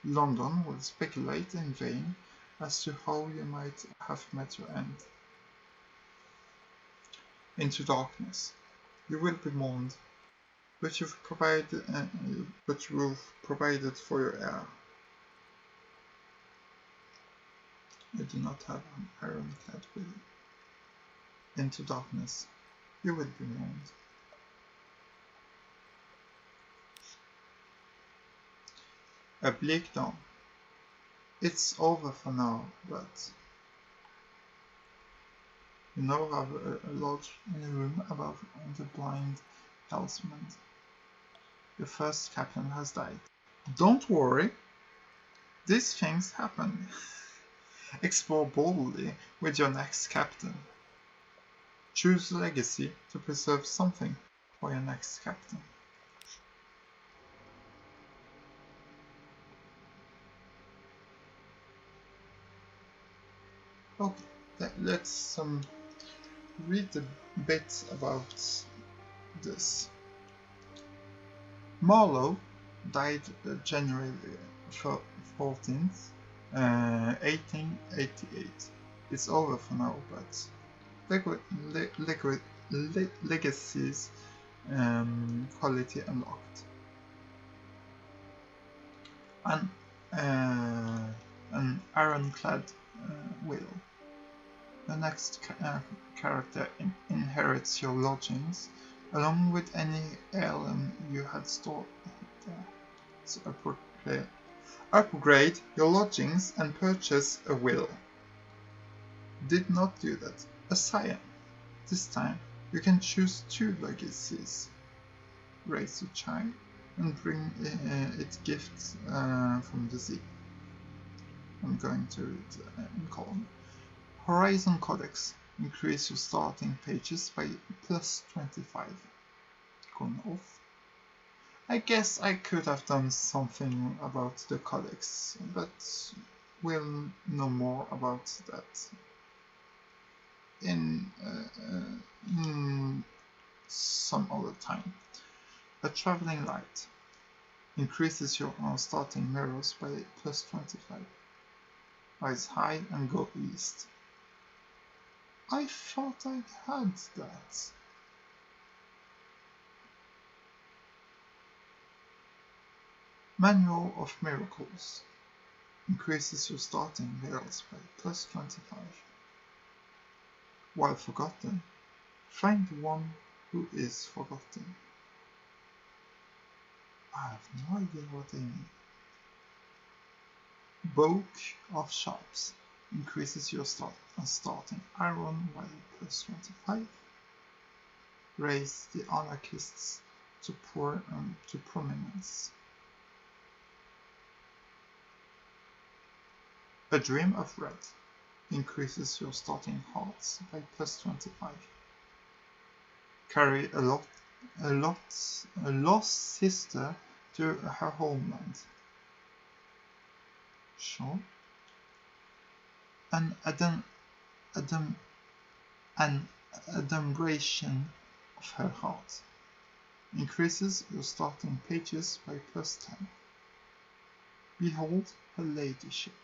London will speculate in vain as to how you might have met your end. Into darkness. You will be mourned, but you've provided for your heir. You do not have an ironclad with you. Into darkness. You will be mourned. A bleak dawn. It's over for now, but you now have a large room above the blind helmsman. Your first captain has died. Don't worry. These things happen. Explore boldly with your next captain. Choose legacy to preserve something for your next captain. Okay, let's read a bit about this. Marlowe died January 14th, 1888. It's over for now, but legacies, quality unlocked. An, an ironclad will. The next character inherits your lodgings, along with any heirloom you had stored there. So upgrade your lodgings and purchase a will. Did not do that. A scion. This time, you can choose 2 legacies. Raise a child and bring it gifts from the sea. I'm going to read in column. Horizon Codex. Increase your starting pages by plus 25. Going off. I guess I could have done something about the codex, but we'll know more about that in some other time. A traveling light increases your starting mirrors by plus 25. Rise high and go east. I thought I had that. Manual of Miracles increases your starting mirrors by plus 25. While forgotten, find one who is forgotten. I have no idea what they mean. Book of Sharps increases your starting iron by plus 25. Raise the anarchists to prominence. A Dream of Red increases your starting hearts by plus 25. Carry a lost sister to her homeland. Sure. An adumbration of her heart increases your starting pages by plus 10. Behold her ladyship.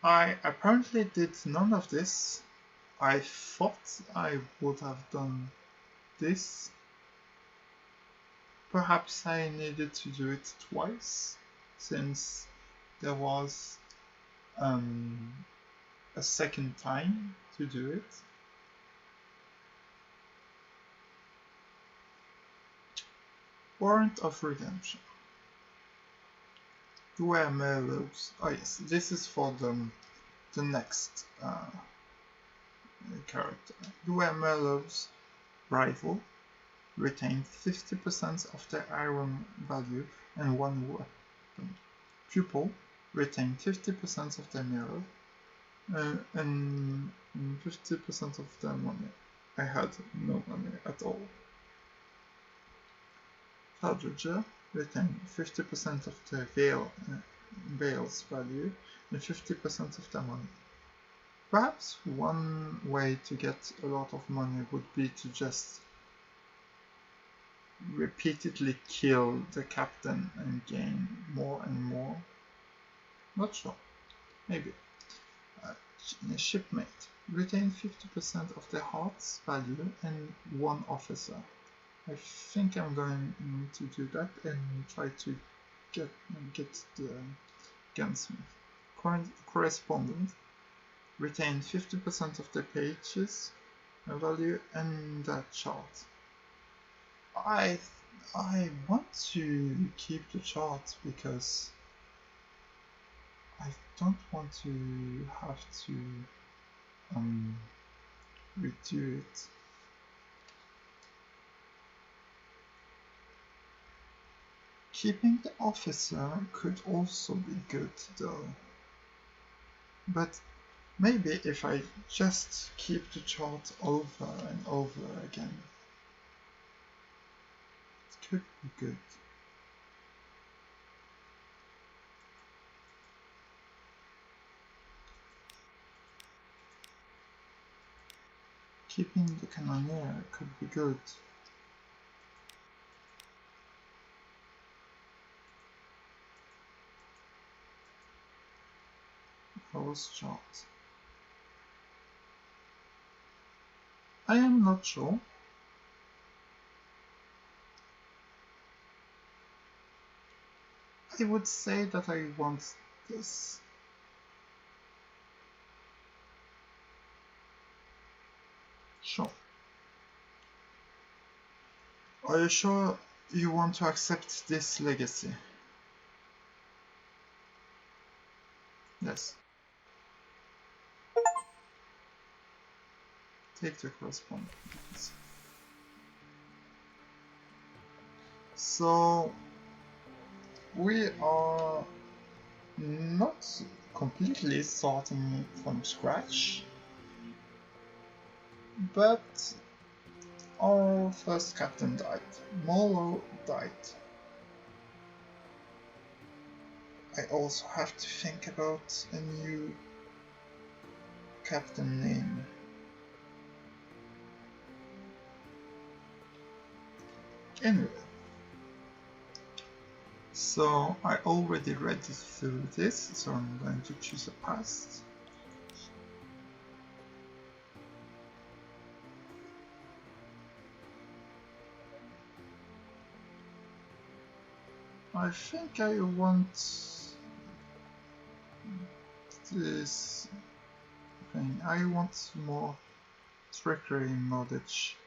I apparently did none of this. I thought I would have done this. Perhaps I needed to do it twice, since there was a second time to do it. Warrant of Redemption. Where Merlo's... Oh yes, this is for the next character. Where Merlo's rival retained 50% of their iron value and 1 weapon. Pupil retained 50% of their mirror and 50% of their money. I had no money at all. Hardager retained 50% of their veil's value and 50% of their money. Perhaps one way to get a lot of money would be to just repeatedly kill the captain and gain more and more. Not sure. Maybe. Shipmate. Retain 50% of their heart's value and 1 officer. I think I'm going to do that and try to get the gunsmith. Correspondent. Retain 50% of the pages value and that chart. I want to keep the chart because I don't want to have to redo it. Keeping the officer could also be good though. But maybe if I just keep the chart over and over again, it could be good. Keeping the cannoneer could be good. Horse chart. I am not sure. I would say that I want this. Sure. Are you sure you want to accept this legacy? Yes. Take the correspondence. So we are not completely starting from scratch, but our first captain died. Molo died. I also have to think about a new captain name. Anyway, so I already read through this, so I'm going to choose a past. I think I want this thing. I want more trickery knowledge.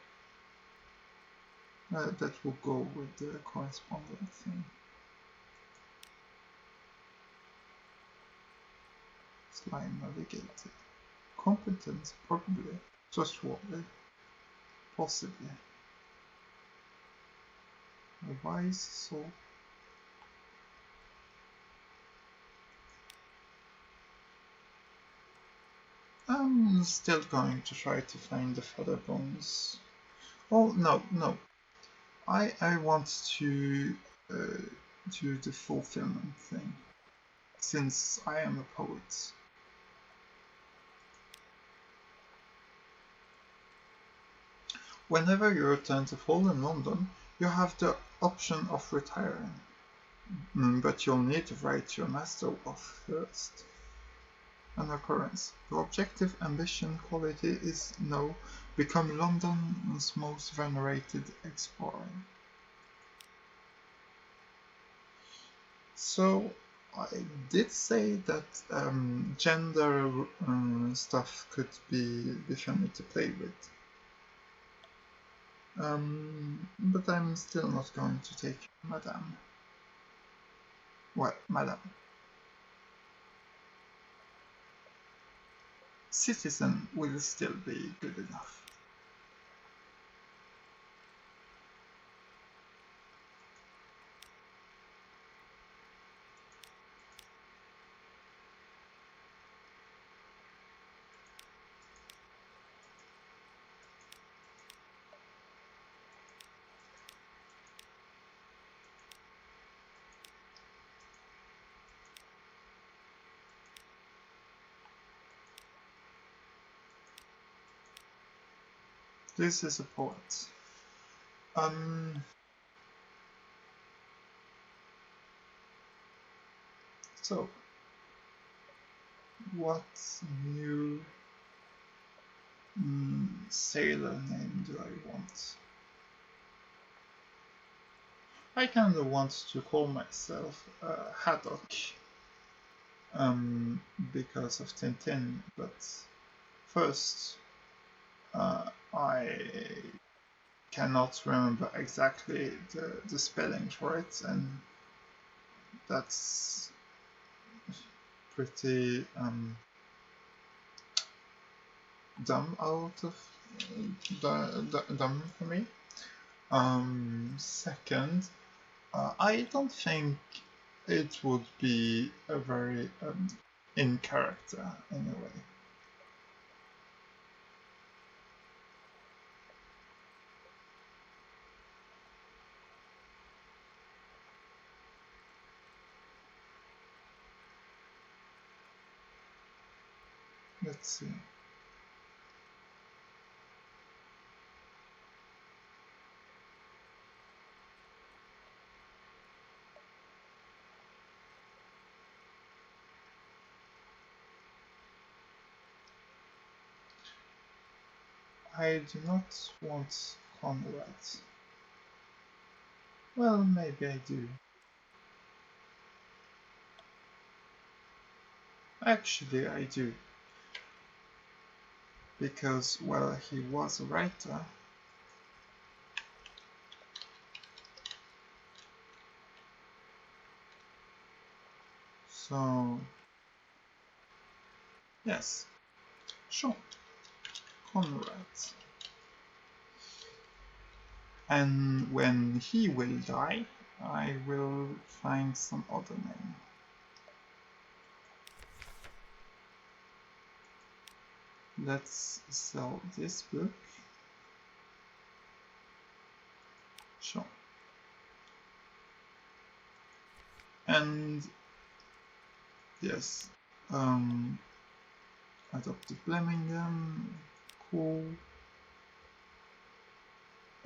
That will go with the corresponding thing. Sly navigator. Competent, probably. Trustworthy. Possibly. A wise soul. I'm still going to try to find the feather bones. Oh, no. I want to do the fulfillment thing, since I am a poet. Whenever you return to Fallen London, you have the option of retiring. But you'll need to write your master off first. An occurrence. Your objective ambition quality is no, become London's most venerated explorer. So I did say that gender stuff could be funny to play with. But I'm still not going to take Madame. Well, Madame. Citizen will still be good enough. This is a poet. So, what new sailor name do I want? I kinda want to call myself Haddock, because of Tintin, but first, I cannot remember exactly the spelling for it, and that's pretty dumb dumb for me. Second, I don't think it would be a very in character anyway. Let's see. I do not want Conrad. Well, maybe I do. Actually, I do. Because, well, he was a writer. So, yes, sure, Conrad. And when he will die, I will find some other name. Let's sell this book. Sure. And yes, adopted Birmingham, cool.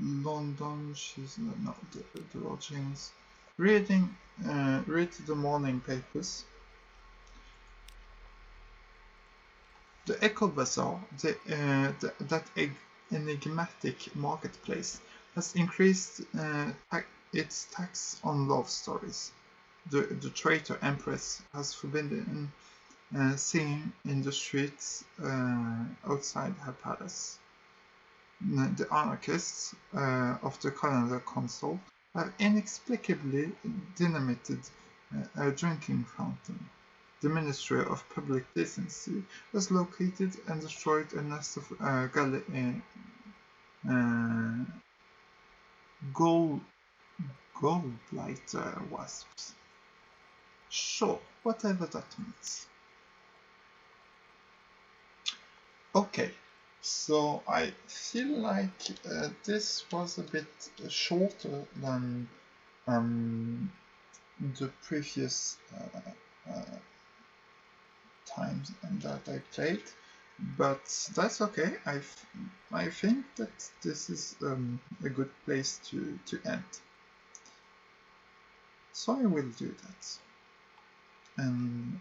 London, she's not the lodgings. Read the morning papers. The Echo Bazaar, that enigmatic marketplace, has increased its tax on love stories. The traitor empress has forbidden singing in the streets outside her palace. The anarchists of the calendar console have inexplicably dynamited a drinking fountain. The Ministry of Public Decency has located and destroyed a nest of gold gallbladder wasps. Sure, whatever that means. Okay, so I feel like this was a bit shorter than the previous times that I played, but that's okay. I think that this is a good place to end. So I will do that. And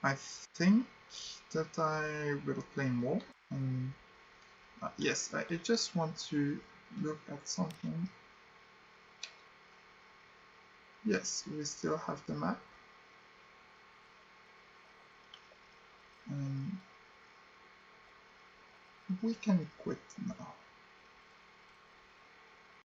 I think that I will play more. And yes, I just want to look at something. Yes, we still have the map. And we can quit now.